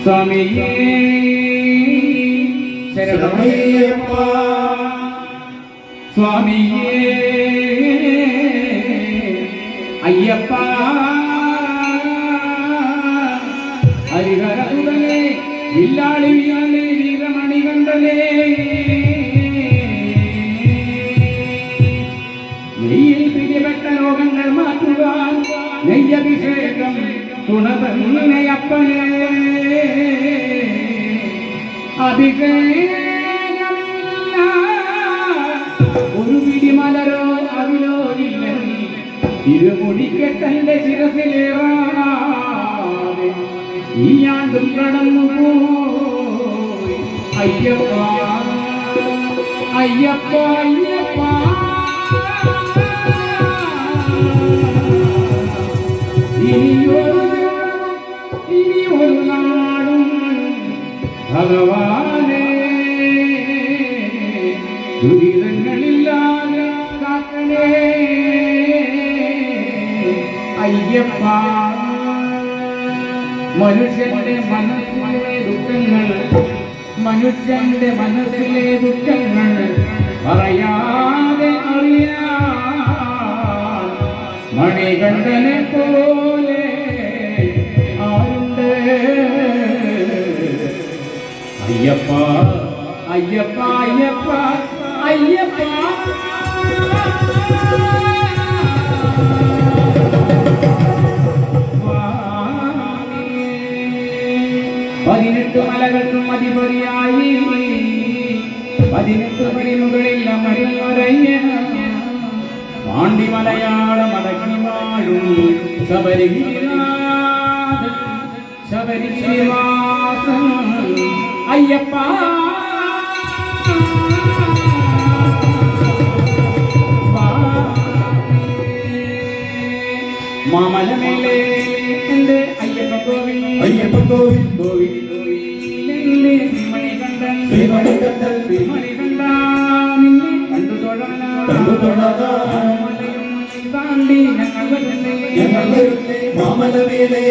സ്വാമിയേ ശരണമയ്യപ്പ സ്വാമിയേ അയ്യപ്പ ഹരിഹരസുതനേ വില്ലാളി വീരനേ വീരമണികണ്ഠനേ നെയ്യിൽ പിടിപെട്ട രോഗങ്ങൾ മാറ്റുവാൻ നെയ്യഭിഷേകം തുണതന്നയപ്പനേ അഭിഷേകമില്ല ഒരു പിടിമലരോ അവിലോ ഇല്ല ഇരുമുടിക്കെട്ടന്റെ ശിരസിലേറാതെ ഈ ആണ്ടും കടന്നു പോയി അയ്യപ്പ അയ്യപ്പ അയ്യപ്പ ഇനിയൊരു നാടും ഭഗവാനേ ദുരിതങ്ങളില്ലാതെ കാക്കണേ അയ്യപ്പ മനുഷ്യന്റെ മനസ്സിലെ ദുഃഖങ്ങൾ പറയാതെ അറിയാൻ മണികണ്ഠനെ പോലെ ആരുണ്ട് അയ്യപ്പ അയ്യപ്പ അയ്യപ്പ അയ്യപ്പ 18 മലകൾക്കും അധിപതിയായി 18 പരിമുകളിൽ അമരുന്നൊരയ്യ പാണ്ഡി മലയാളം അടക്കി വാഴും ശബരിഗിരിവാസൻ അയ്യപ്പ മാമലമേലെ എന്റെ അയ്യപ്പ കോവിൽ മണികണ്ഠൻ നിന്നെ കണ്ടു തൊഴാനാമലയും താണ്ടി ഞങ്ങൾ മാമലമേലെ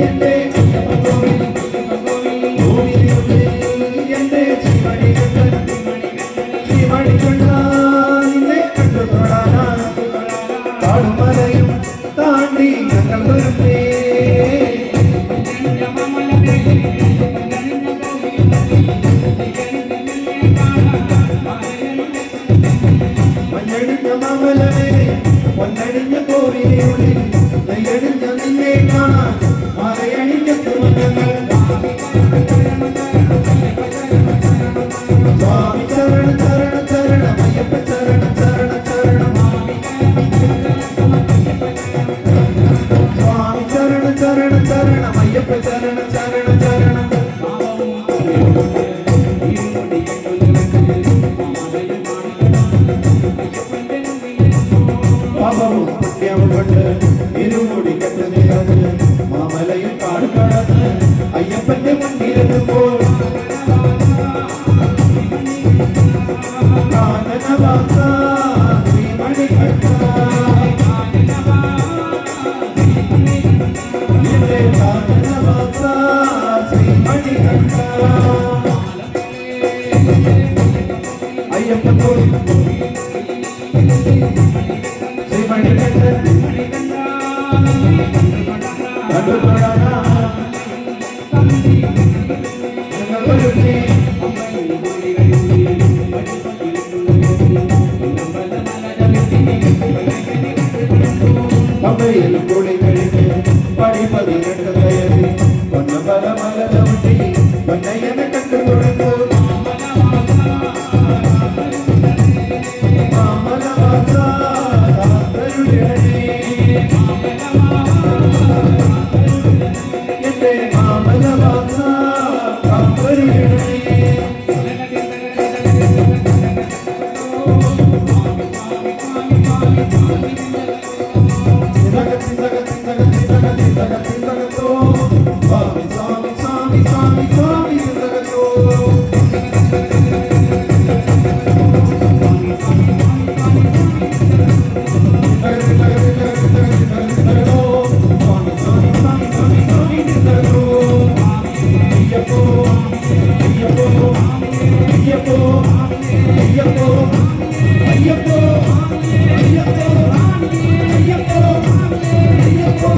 എന്റെ അയ്യപ്പ കോവിൽ എന്റെ മണികണ്ഠൻ നിന്നെ കണ്ടു തൊഴാനാമലയും താണ്ടി ഞങ്ങൾ വരുന്നേ പൊന്നടിഞ്ഞ കോവിലുള്ളിൽ നെയ്യടിഞ്ഞ നിന്നെ കാണാൻ മലയണിഞ്ഞ തുമങ്ങൾ സ്വാമി ചരണ ചരണ ചരണം അയ്യപ്പ ചരണ ചരണ ചരണം സ്വാമി ചരണ ചരണ ചരണം അയ്യപ്പ ചരണ ചരണ ചരണം മാമലയും കാട് കടന്ന് അയ്യപ്പന്റെ മുന്നിലെത്തുമ്പോൾ കാനനവാസ ശ്രീമണികണ്ഠ കാനനവാസ ശ്രീമണികണ്ഠ അയ്യപ്പ കോവിൽ ശ്രീമണികണ്ഠൻ പമ്പയിൽ കൂടി കഴിഞ്ഞ് പടി 18 കയറി പൊന്നമ്പല മല ചവിട്ടി പൊന്നയ്യനെ കണ്ടു തുടങ്ങുമ്പോൾ മാമലവാസ എന്റെ മാമലവാസ ஐயப்போ ஐயப்போ ஐயப்போ ஐயப்போ